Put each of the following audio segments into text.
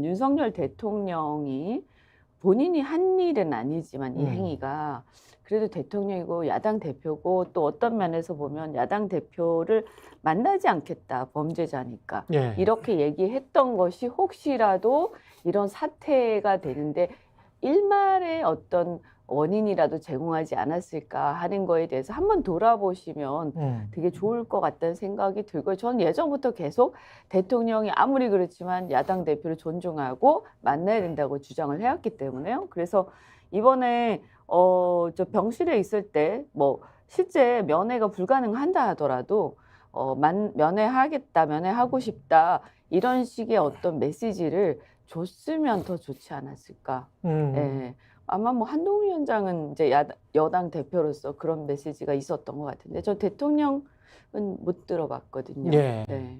윤석열 대통령이 본인이 한 일은 아니지만 이 행위가 그래도 대통령이고 야당 대표고 또 어떤 면에서 보면 야당 대표를 만나지 않겠다, 범죄자니까. 예. 이렇게 얘기했던 것이 혹시라도 이런 사태가 되는데 일말의 어떤 원인이라도 제공하지 않았을까 하는 거에 대해서 한번 돌아보시면 되게 좋을 것 같다는 생각이 들고요. 저는 예전부터 계속 대통령이 아무리 그렇지만 야당 대표를 존중하고 만나야 된다고 주장을 해왔기 때문에요. 그래서 이번에 저 병실에 있을 때 뭐 실제 면회가 불가능한다 하더라도 면회하겠다, 면회하고 싶다 이런 식의 어떤 메시지를 줬으면 더 좋지 않았을까. 예. 아마 뭐 한동훈 위원장은 이제 여당 대표로서 그런 메시지가 있었던 것 같은데 저 대통령은 못 들어봤거든요. 예. 네.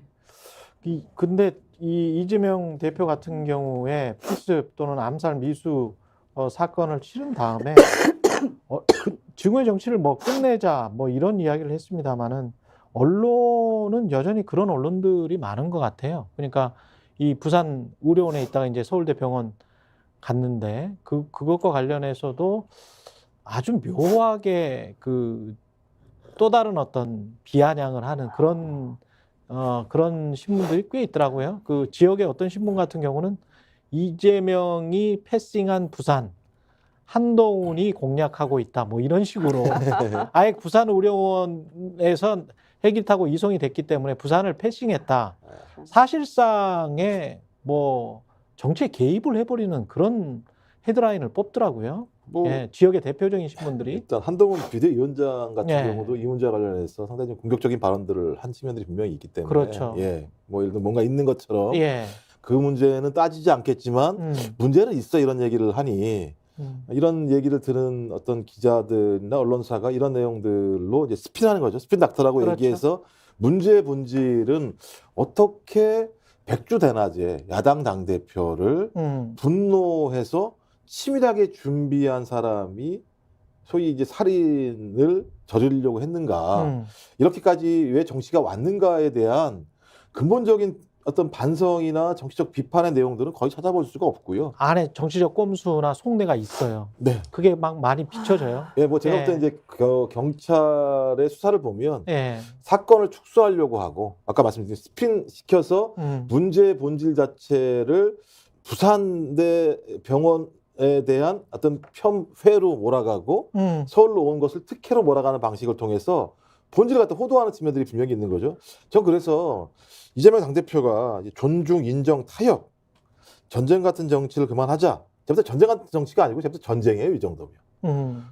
근데 이 이재명 대표 같은 경우에 필습 또는 암살 미수 사건을 치른 다음에 증오의 정치를 뭐 끝내자 뭐 이런 이야기를 했습니다만은 언론은 여전히 그런 언론들이 많은 것 같아요. 그러니까 이 부산 의료원에 있다가 이제 서울대 병원 갔는데 그것과 관련해서도 아주 묘하게 또 다른 어떤 비아냥을 하는 그런 신문들이 꽤 있더라고요. 그 지역의 어떤 신문 같은 경우는 이재명이 패싱한 부산, 한동훈이 공략하고 있다. 뭐 이런 식으로 아예 부산 의료원에서 헬기 타고 이송이 됐기 때문에 부산을 패싱했다. 사실상의 뭐 정치에 개입을 해버리는 그런 헤드라인을 뽑더라고요. 뭐 예, 지역의 대표적인 신문들이. 일단 한동훈 비대위원장 같은 예. 경우도 이 문제와 관련해서 상당히 좀 공격적인 발언들을 한 측면들이 분명히 있기 때문에 그렇죠. 예, 뭐 예를 들어 뭔가 있는 것처럼 예. 그 문제는 따지지 않겠지만 문제는 있어 이런 얘기를 하니 이런 얘기를 들은 어떤 기자들이나 언론사가 이런 내용들로 이제 스핀하는 거죠. 스핀 닥터라고 그렇죠. 얘기해서 문제의 본질은 어떻게 백주대낮에 야당 당대표를 분노해서 치밀하게 준비한 사람이 소위 이제 살인을 저지르려고 했는가, 이렇게까지 왜 정치가 왔는가에 대한 근본적인 어떤 반성이나 정치적 비판의 내용들은 거의 찾아볼 수가 없고요. 안에 정치적 꼼수나 속내가 있어요. 네. 그게 막 많이 비춰져요. 예, 뭐 제가 예. 볼 때 이제 경찰의 수사를 보면 예. 사건을 축소하려고 하고 아까 말씀드린 스핀 시켜서 문제의 본질 자체를 부산대 병원에 대한 어떤 편회로 몰아가고 서울로 온 것을 특혜로 몰아가는 방식을 통해서 본질을 갖다 호도하는 측면들이 분명히 있는 거죠. 전 그래서 이재명 당대표가 존중, 인정, 타협, 전쟁 같은 정치를 그만하자. 제부터 전쟁 같은 정치가 아니고 제부터 전쟁이에요, 이 정도면.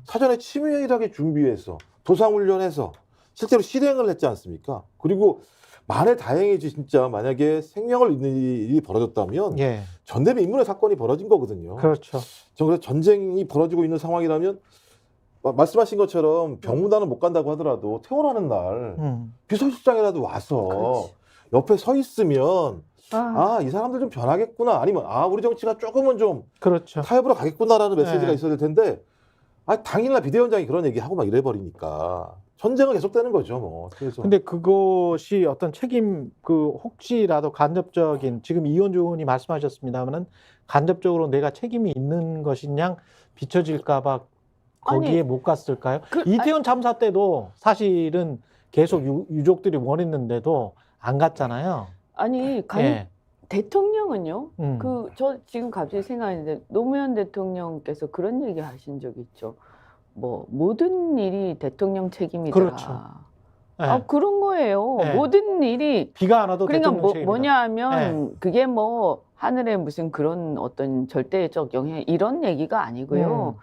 사전에 치밀하게 준비해서 도상훈련해서 실제로 실행을 했지 않습니까? 그리고 만에 다행이지 진짜 만약에 생명을 잃는 일이 벌어졌다면 예. 전대미 인문의 사건이 벌어진 거거든요. 그렇죠. 전 그래서 전쟁이 벌어지고 있는 상황이라면 말씀하신 것처럼 병문안은 못 간다고 하더라도 퇴원하는 날 비서실장이라도 와서 그렇지. 옆에 서 있으면 이 사람들 좀 변하겠구나, 아니면 우리 정치가 조금은 좀 그렇죠. 타협으로 가겠구나라는 메시지가 네. 있어야 될 텐데 당일날 비대위원장이 그런 얘기하고 막 이래버리니까 전쟁은 계속되는 거죠. 뭐. 그래서 근데 그것이 어떤 책임, 혹시라도 간접적인, 지금 이현주 의원이 말씀하셨습니다만은 간접적으로 내가 책임이 있는 것이냐 비춰질까봐 거기에 못 갔을까요? 이태원 참사 때도 사실은 계속 유족들이 원했는데도 안 갔잖아요. 아니 예. 대통령은요. 저 지금 갑자기 생각했는데 노무현 대통령께서 그런 얘기 하신 적 있죠. 뭐 모든 일이 대통령 책임이다. 그렇죠. 예. 그런 거예요. 예. 모든 일이 비가 안 와도 그러니까 대통령 책임이다. 뭐냐 하면 그게 뭐 하늘에 무슨 그런 어떤 절대적 영향 이런 얘기가 아니고요.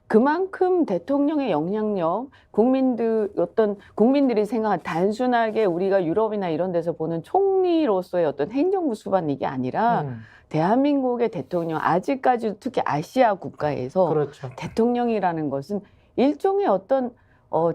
그만큼 대통령의 영향력, 국민들이 생각한 단순하게 우리가 유럽이나 이런 데서 보는 총리로서의 어떤 행정부 수반 이게 아니라 대한민국의 대통령, 아직까지도 특히 아시아 국가에서 그렇죠. 대통령이라는 것은 일종의 어떤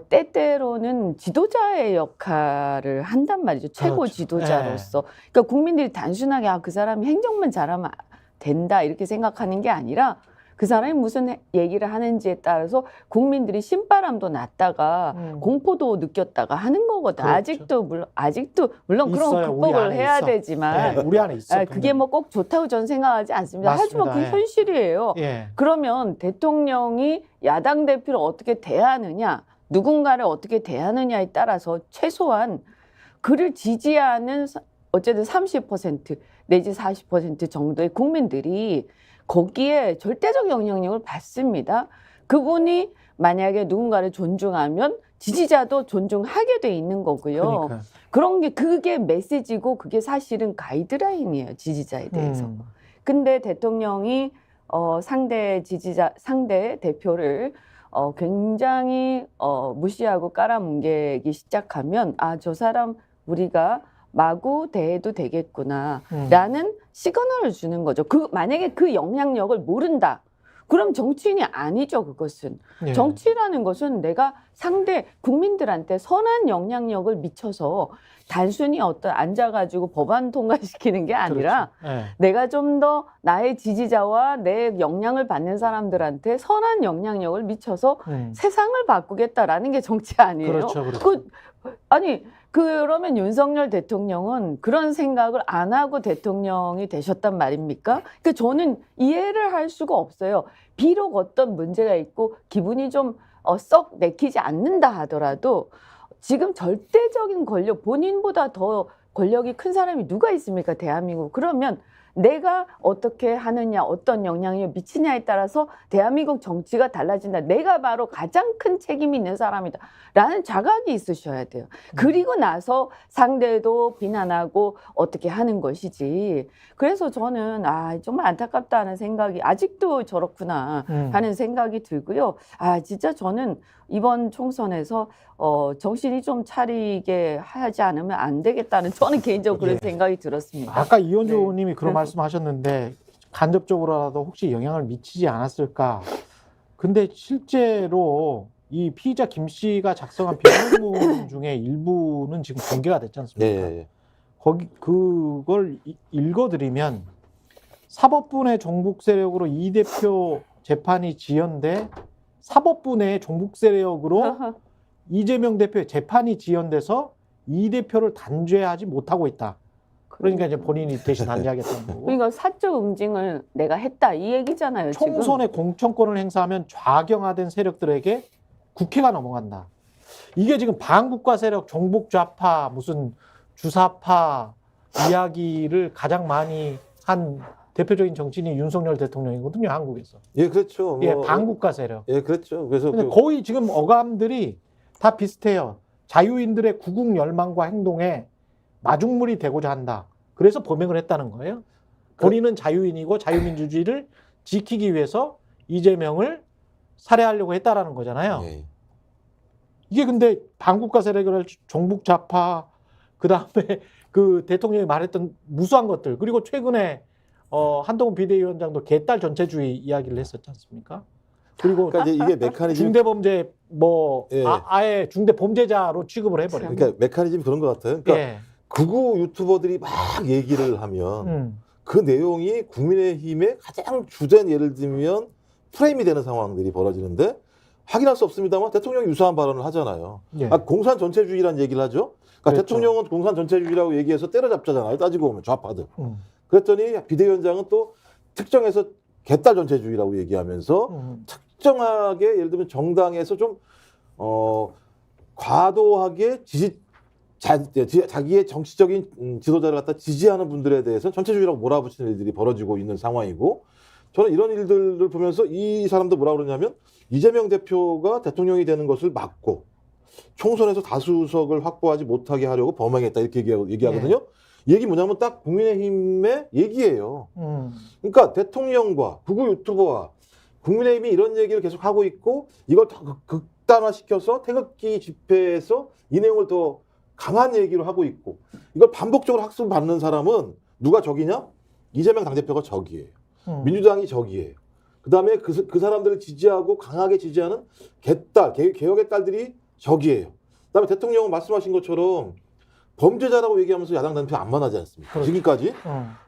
때때로는 지도자의 역할을 한단 말이죠. 최고 그렇죠. 지도자로서. 그러니까 국민들이 단순하게 그 사람이 행정만 잘하면 된다 이렇게 생각하는 게 아니라 그 사람이 무슨 얘기를 하는지에 따라서 국민들이 신바람도 났다가 공포도 느꼈다가 하는 거거든. 그렇죠. 아직도 물론 그런 있어요. 우리 극복을 안에 해야 있어. 되지만 네, 우리 안에 있어. 그게 뭐 꼭 좋다고 저는 생각하지 않습니다. 맞습니다. 하지만 그 예. 현실이에요. 예. 그러면 대통령이 야당 대표를 어떻게 대하느냐, 누군가를 어떻게 대하느냐에 따라서 최소한 그를 지지하는 어쨌든 30% 내지 40% 정도의 국민들이 거기에 절대적 영향력을 받습니다. 그분이 만약에 누군가를 존중하면 지지자도 존중하게 돼 있는 거고요. 그러니까. 그런 게 그게 메시지고 그게 사실은 가이드라인이에요. 지지자에 대해서. 근데 대통령이 상대 대표를 굉장히 무시하고 깔아뭉개기 시작하면 저 사람 우리가 마구 대해도 되겠구나라는 시그널을 주는 거죠. 만약에 그 영향력을 모른다. 그럼 정치인이 아니죠, 그것은. 예. 정치라는 것은 내가 상대 국민들한테 선한 영향력을 미쳐서 단순히 앉아가지고 법안 통과시키는 게 아니라 그렇죠. 예. 내가 좀 더 나의 지지자와 내 영향을 받는 사람들한테 선한 영향력을 미쳐서 세상을 바꾸겠다라는 게 정치 아니에요? 그렇죠. 그렇죠. 그러면 윤석열 대통령은 그런 생각을 안 하고 대통령이 되셨단 말입니까? 그러니까 저는 이해를 할 수가 없어요. 비록 어떤 문제가 있고 기분이 좀 썩 내키지 않는다 하더라도 지금 절대적인 권력, 본인보다 더 권력이 큰 사람이 누가 있습니까? 대한민국. 그러면 내가 어떻게 하느냐, 어떤 영향을 미치냐에 따라서 대한민국 정치가 달라진다. 내가 바로 가장 큰 책임이 있는 사람이다. 라는 자각이 있으셔야 돼요. 그리고 나서 상대도 비난하고 어떻게 하는 것이지. 그래서 저는 정말 안타깝다는 생각이 아직도 저렇구나 하는 생각이 들고요. 진짜 저는 이번 총선에서 정신이 좀 차리게 하지 않으면 안 되겠다는 저는 개인적으로 그런 생각이 들었습니다. 아까 이현주 네. 의원님이 그런 말씀하셨는데 간접적으로라도 혹시 영향을 미치지 않았을까? 근데 실제로 이 피의자 김 씨가 작성한 비밀문 중에 일부는 지금 공개가 됐지 않습니까? 예. 그걸 읽어드리면 사법부 내 종북 세력으로 이 대표 재판이 지연돼 사법부 내 종북 세력으로 이재명 대표의 재판이 지연돼서 이 대표를 단죄하지 못하고 있다. 그러니까 이제 본인이 대신 단죄하겠다는 거고. 그러니까 사적 응징을 내가 했다 이 얘기잖아요. 총선에 공천권을 행사하면 좌경화된 세력들에게 국회가 넘어간다. 이게 지금 반국가 세력, 종북 좌파, 무슨 주사파 이야기를 가장 많이 한 대표적인 정치인이 윤석열 대통령이거든요, 한국에서. 예, 그렇죠. 예, 반국가 세력. 예, 그렇죠. 그래서 근데 거의 지금 어감들이 다 비슷해요. 자유인들의 구국 열망과 행동에 마중물이 되고자 한다. 그래서 범행을 했다는 거예요. 본인은 자유인이고 자유민주주의를 지키기 위해서 이재명을 살해하려고 했다라는 거잖아요. 예. 이게 근데 반국가 세력을 종북 좌파, 그 다음에 그 대통령이 말했던 무수한 것들, 그리고 최근에 한동훈 비대위원장도 개딸 전체주의 이야기를 했었지 않습니까? 그리고 그러니까 이제 이게 메커니즘 중대범죄 예. 아예 중대범죄자로 취급을 해버려요. 그러니까 메커니즘이 그런 것 같아요. 그러니까 예. 극우 유튜버들이 막 얘기를 하면 그 내용이 국민의힘의 가장 주된 예를 들면 프레임이 되는 상황들이 벌어지는데 확인할 수 없습니다만 대통령이 유사한 발언을 하잖아요. 예. 공산 전체주의라는 얘기를 하죠. 그러니까 그렇죠. 대통령은 공산 전체주의라고 얘기해서 때려잡자잖아요. 따지고 보면 좌파들. 그랬더니 비대위원장은 또 특정해서 개딸 전체주의라고 얘기하면서 특정하게 예를 들면 정당에서 좀 과도하게 자기의 정치적인 지도자를 갖다 지지하는 분들에 대해서 전체주의라고 몰아붙이는 일들이 벌어지고 있는 상황이고, 저는 이런 일들을 보면서 이 사람들 뭐라 그러냐면 이재명 대표가 대통령이 되는 것을 막고 총선에서 다수석을 확보하지 못하게 하려고 범행했다 이렇게 얘기하거든요. 얘기 뭐냐면 딱 국민의힘의 얘기예요. 그러니까 대통령과 극우 유튜버와 국민의힘이 이런 얘기를 계속 하고 있고 이걸 더 극단화시켜서 태극기 집회에서 이 내용을 더 강한 얘기를 하고 있고, 이걸 반복적으로 학습받는 사람은 누가 적이냐? 이재명 당대표가 적이에요. 민주당이 적이에요. 그다음에 그 사람들을 지지하고 강하게 지지하는 개혁의 딸들이 적이에요. 그다음에 대통령은 말씀하신 것처럼 범죄자라고 얘기하면서 야당 대표 안 만나지 않습니까? 그렇죠. 지금까지?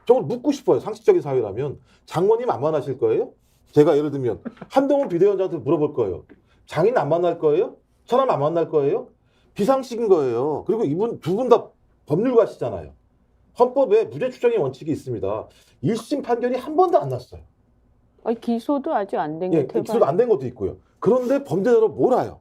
저걸 묻고 싶어요. 상식적인 사회라면. 장모님 안 만나실 거예요? 제가 예를 들면 한동훈 비대위원장한테 물어볼 거예요. 장인 안 만날 거예요? 천암 안 만날 거예요? 비상식인 거예요. 그리고 이분 두 분 다 법률가시잖아요. 헌법에 무죄 추정의 원칙이 있습니다. 1심 판결이 한 번도 안 났어요. 기소도 아직 안 된 예, 게 기소도 안 된 것도 있고요. 그런데 범죄자로 몰아요.